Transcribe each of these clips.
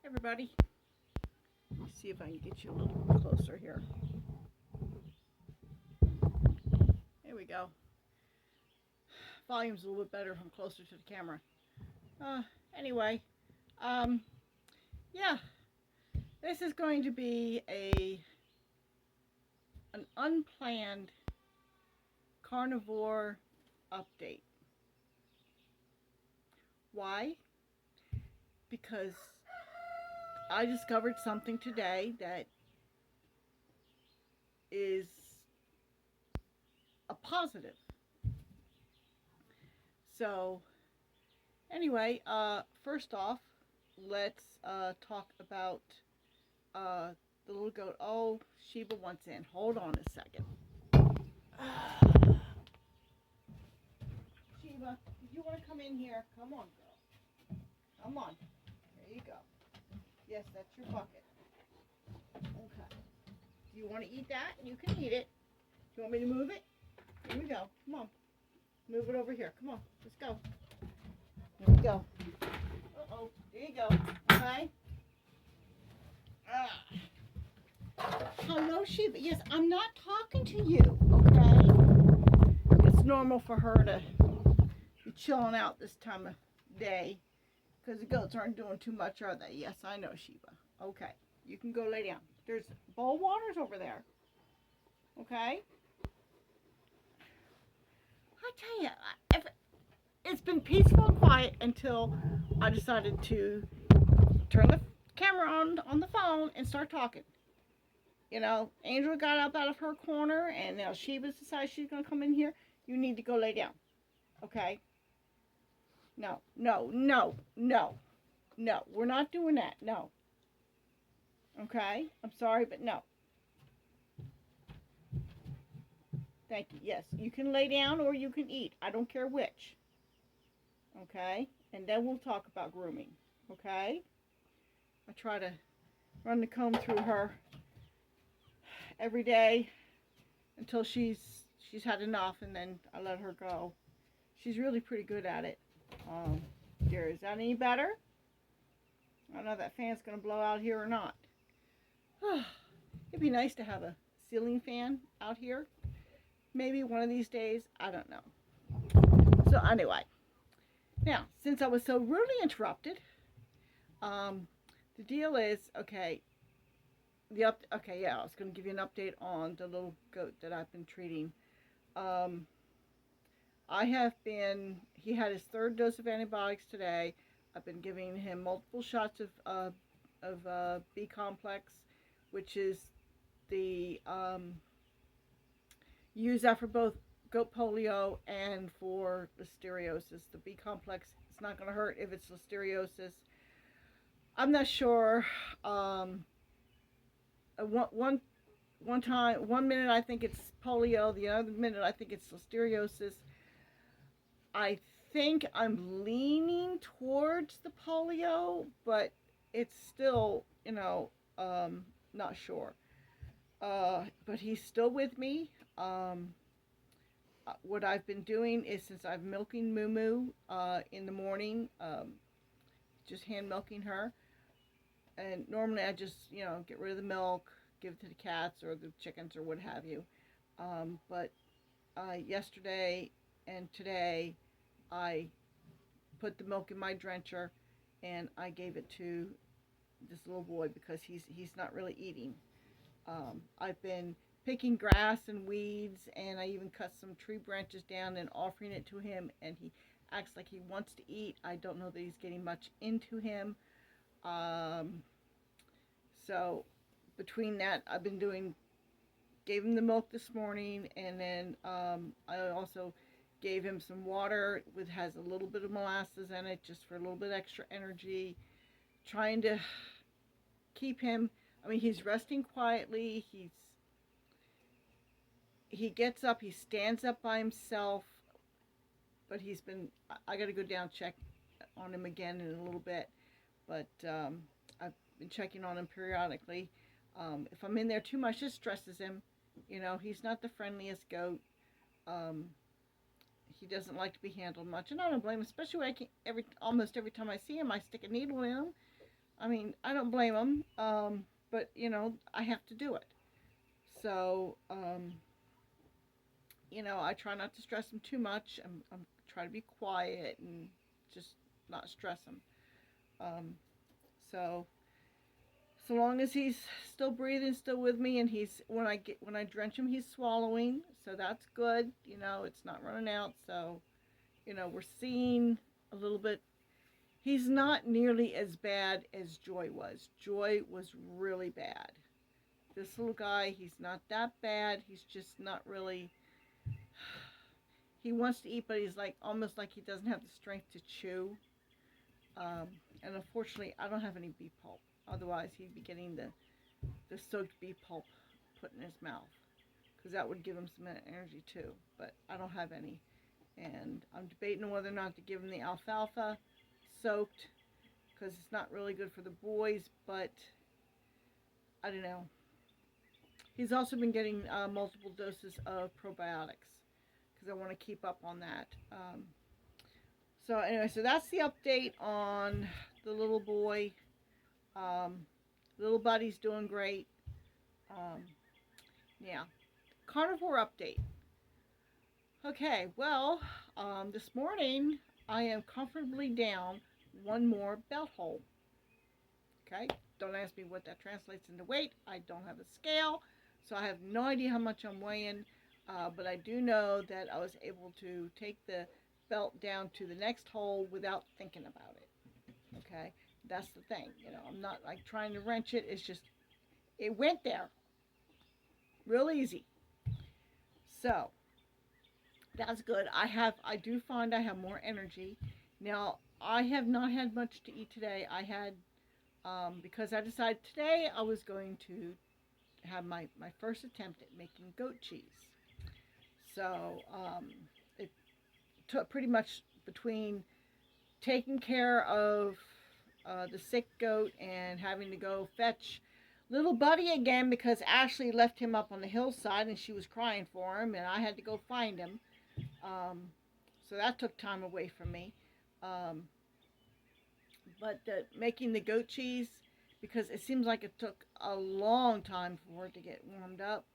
Everybody. Let me see if I can get you a little closer here. There we go. Volume's a little bit better if I'm closer to the camera. Anyway, um, yeah, this is going to be an unplanned carnivore update. Why? Because I discovered something today that is a positive. So, anyway, first off, let's talk about uh, the little goat. Oh, Sheba wants in. Hold on a second. Sheba, you want to come in here? Come on, girl. Come on. There you go. Yes, that's your bucket. Okay. Do you want to eat that? You can eat it. Do you want me to move it? Here we go. Come on. Move it over here. Come on. Let's go. Here we go. Uh-oh. There you go. Okay. Hello, Sheba. Yes, I'm not talking to you, okay? It's normal for her to be chilling out this time of day because the goats aren't doing too much, are they? Yes, I know, Sheba. Okay. You can go lay down. There's bowl of waters over there. Okay? I tell you, it's been peaceful and quiet until I decided to turn the camera on the phone and start talking. You know, Angel got up out of her corner, and now Sheba's decided she's going to come in here. You need to go lay down. Okay? No, no, no, no, no. We're not doing that. No. Okay? I'm sorry, but no. Thank you. Yes, you can lay down or you can eat. I don't care which. Okay? And then we'll talk about grooming. Okay? I try to run the comb through her every day until she's had enough, and then I let her go. She's really pretty good at it. Dear, is that any better? I don't know if that fan's going to blow out here or not. It'd be nice to have a ceiling fan out here. Maybe one of these days. I don't know. So anyway, now, since I was so rudely interrupted, the deal is, okay, I was going to give you an update on the little goat that I've been treating. He had his third dose of antibiotics today. I've been giving him multiple shots of B complex, which is the use that for both goat polio and for listeriosis. The B complex, it's not going to hurt if it's listeriosis. I'm not sure. One minute I think it's polio, the other minute I think it's listeriosis. I think I'm leaning towards the polio, but it's still, not sure. But he's still with me. What I've been doing is, since I'm milking Moo Moo in the morning, just hand milking her. And normally I just, get rid of the milk, give it to the cats or the chickens or what have you. But yesterday and today, I put the milk in my drencher and I gave it to this little boy because he's not really eating. I've been picking grass and weeds, and I even cut some tree branches down and offering it to him, and he acts like he wants to eat. I don't know that he's getting much into him. So between that, gave him the milk this morning, and then I also gave him some water has a little bit of molasses in it, just for a little bit extra energy, trying to keep him. He's resting quietly. He gets up, he stands up by himself, but I got to go down check on him again in a little bit, but I've been checking on him periodically. If I'm in there too much, it stresses him. He's not the friendliest goat. He doesn't like to be handled much, and I don't blame him, especially when almost every time I see him, I stick a needle in him. I mean, I don't blame him, but I have to do it. So, I try not to stress him too much. I'm try to be quiet and just not stress him. Um, so, so long as he's still breathing, still with me, and when I drench him, he's swallowing. So that's good. It's not running out. So, we're seeing a little bit. He's not nearly as bad as Joy was. Joy was really bad. This little guy, he's not that bad. He's just not really. He wants to eat, but he's like almost like he doesn't have the strength to chew. Um, and unfortunately, I don't have any beef pulp. Otherwise, he'd be getting the soaked beef pulp put in his mouth because that would give him some energy too. But I don't have any, and I'm debating whether or not to give him the alfalfa soaked because it's not really good for the boys. But I don't know. He's also been getting multiple doses of probiotics because I want to keep up on that. So anyway, so that's the update on the little boy. Little buddy's doing great. Um, yeah. Carnivore update. Okay, well, this morning I am comfortably down one more belt hole. Okay, don't ask me what that translates into weight. I don't have a scale, so I have no idea how much I'm weighing. But I do know that I was able to take the belt down to the next hole without thinking about it. Okay, that's the thing. I'm not like trying to wrench it. It's just it went there, real easy. So that's good. I do find I have more energy now. I have not had much to eat today. I had because I decided today I was going to have my first attempt at making goat cheese. So it took pretty much between taking care of the sick goat and having to go fetch little Buddy again because Ashley left him up on the hillside and she was crying for him and I had to go find him. So that took time away from me. Um, but making the goat cheese, because it seems like it took a long time for it to get warmed up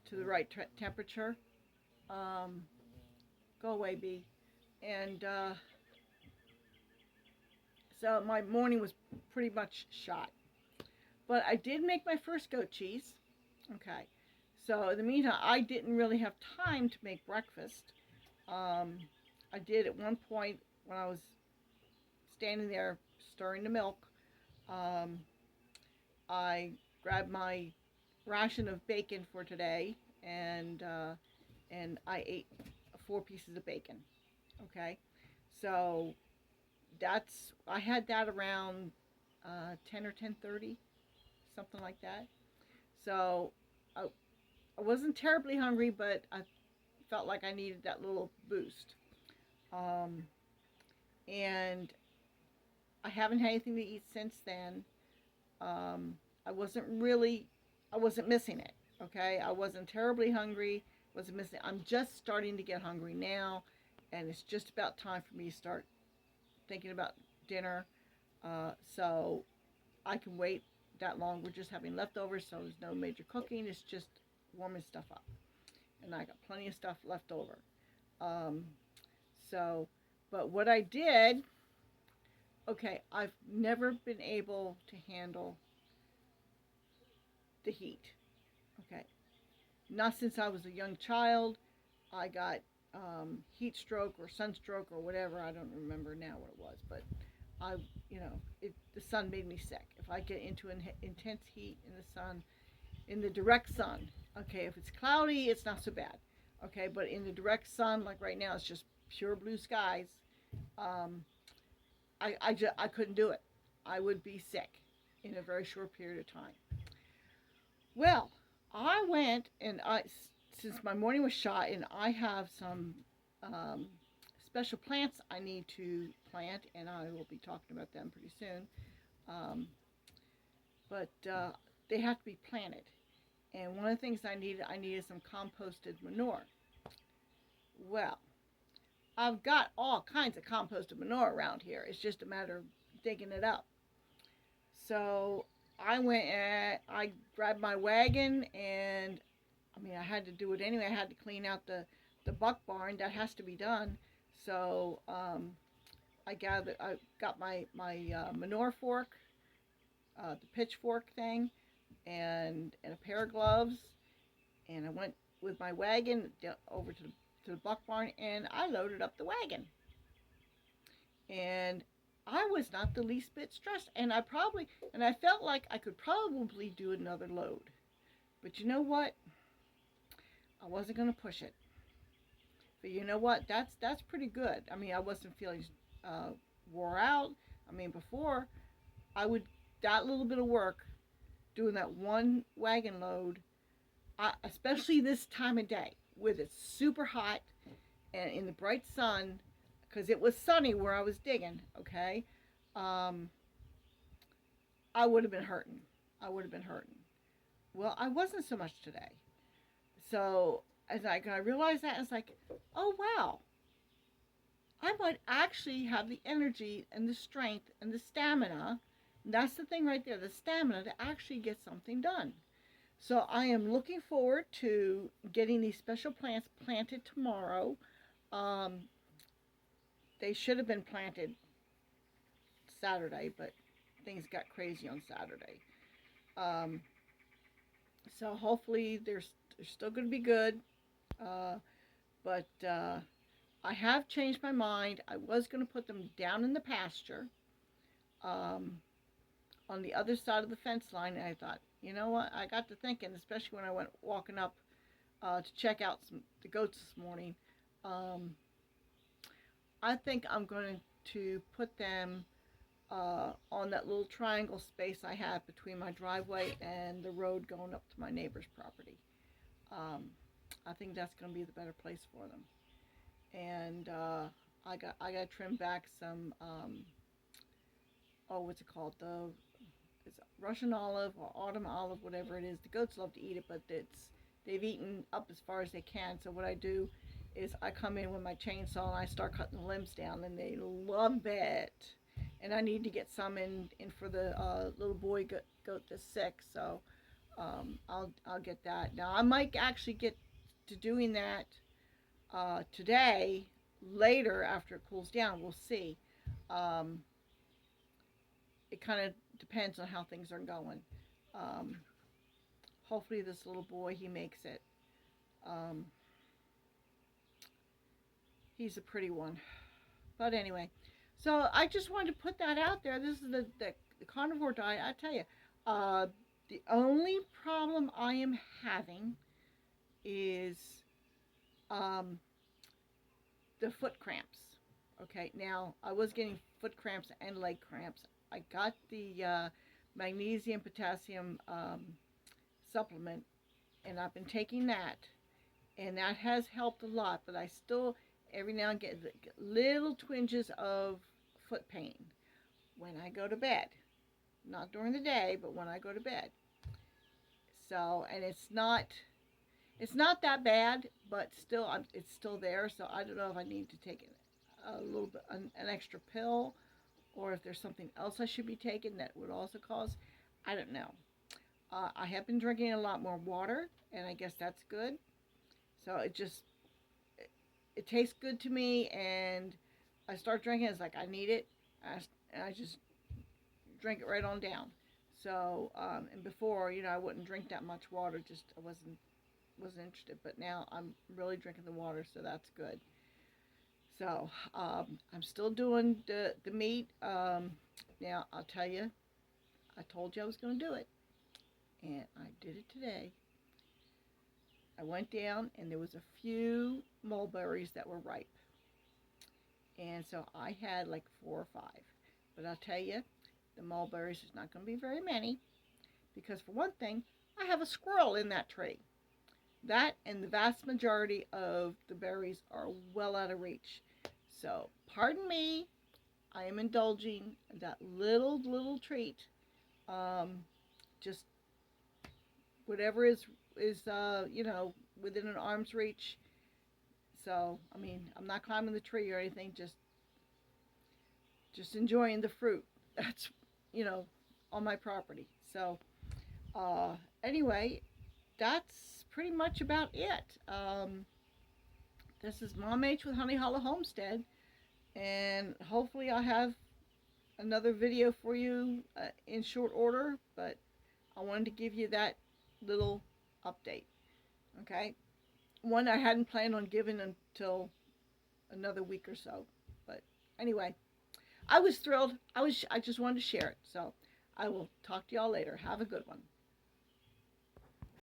to the right temperature. Um, Go away, bee. And so my morning was pretty much shot. But I did make my first goat cheese. Okay. So in the meantime, I didn't really have time to make breakfast. Um, I did at one point when I was standing there stirring the milk. Um, I grabbed my ration of bacon for today, and I ate 4 pieces of bacon. Okay, so I had that around 10 or 10:30, something like that. So I, I wasn't terribly hungry, but I felt like I needed that little boost. Um, and I haven't had anything to eat since then. Um, I wasn't really, I wasn't missing it. Okay, I wasn't terribly hungry. Wasn't missing. I'm just starting to get hungry now, and it's just about time for me to start thinking about dinner. So I can wait that long. We're just having leftovers, so there's no major cooking. It's just warming stuff up, and I got plenty of stuff left over. Um, so, but what I did, okay, I've never been able to handle the heat. Okay, not since I was a young child. I got heat stroke or sunstroke or whatever. I don't remember now what it was, but I, the sun made me sick. If I get into intense heat in the sun, in the direct sun, okay, if it's cloudy, it's not so bad, okay, but in the direct sun, like right now, it's just pure blue skies. Um, I couldn't do it. I would be sick in a very short period of time. Well, I went and since my morning was shot, and I have some um, special plants I need to plant, and I will be talking about them pretty soon. Um, but they have to be planted. And one of the things I needed some composted manure. Well, I've got all kinds of composted manure around here. It's just a matter of digging it up. So I went and I grabbed my wagon, and I mean, I had to do it anyway. I had to clean out the buck barn. That has to be done. So I got my manure fork, the pitchfork thing, and a pair of gloves, and I went with my wagon over to the buck barn, and I loaded up the wagon. And I was not the least bit stressed, and I felt like I could probably do another load. But you know what? I wasn't gonna push it. But you know what? That's pretty good. I mean, I wasn't feeling uh, wore out. I mean, before I would that little bit of work doing that one wagon load, especially this time of day with it super hot and in the bright sun, because it was sunny where I was digging. Okay, um, I would have been hurting. I would have been hurting. Well, I wasn't so much today. So I realized that, it's like, oh wow, I might actually have the energy and the strength and the stamina. And that's the thing right there, the stamina to actually get something done. So I am looking forward to getting these special plants planted tomorrow. Um, they should have been planted Saturday, but things got crazy on Saturday. Um, so hopefully they're still going to be good. Uh, but I have changed my mind. I was going to put them down in the pasture, um, on the other side of the fence line, and I thought, you know what? I got to thinking, especially when I went walking up to check out the goats this morning. Um, I think I'm going to put them on that little triangle space I have between my driveway and the road going up to my neighbor's property. Um, I think that's going to be the better place for them. And I got to trim back some what's it called, it's Russian olive or autumn olive, whatever it is. The goats love to eat it, but they've eaten up as far as they can. So what I do is I come in with my chainsaw and I start cutting the limbs down, and they love it. And I need to get some in for the little boy goat that's sick. So I'll get that. Now I might actually get to doing that today, later after it cools down. We'll see. Um, it kind of depends on how things are going. Um, Hopefully this little boy, he makes it. Um, he's a pretty one. But anyway, so I just wanted to put that out there. This is the carnivore diet. I tell you, the only problem I am having is um, the foot cramps. Okay, now I was getting foot cramps and leg cramps. I got the magnesium potassium supplement, and I've been taking that, and that has helped a lot. But I still every now and get little twinges of foot pain when I go to bed, not during the day, but when I go to bed. So, and it's not that bad, but still, it's still there. So I don't know if I need to take a little bit an extra pill, or if there's something else I should be taking that would also cause. I don't know. I have been drinking a lot more water, and I guess that's good. So it tastes good to me, and I start drinking. It's like I need it, and I just drink it right on down. So and before, I wouldn't drink that much water. Just I wasn't interested. But now I'm really drinking the water, so that's good. So I'm still doing the meat. Now I'll tell you, I told you I was going to do it, and I did it today. I went down, and there was a few mulberries that were ripe, and so I had like 4 or 5. But I'll tell you, the mulberries is not going to be very many, because for one thing, I have a squirrel in that tree. That and the vast majority of the berries are well out of reach. So, pardon me, I am indulging that little treat. Um, just whatever is within an arm's reach. So, I mean, I'm not climbing the tree or anything. Just enjoying the fruit. That's you know on my property. So anyway, that's pretty much about it. This is Mom H with Honey Hollow Homestead, and hopefully I'll have another video for you in short order, but I wanted to give you that little update. Okay, one I hadn't planned on giving until another week or so, but anyway, I was thrilled. I just wanted to share it. So I will talk to y'all later. Have a good one.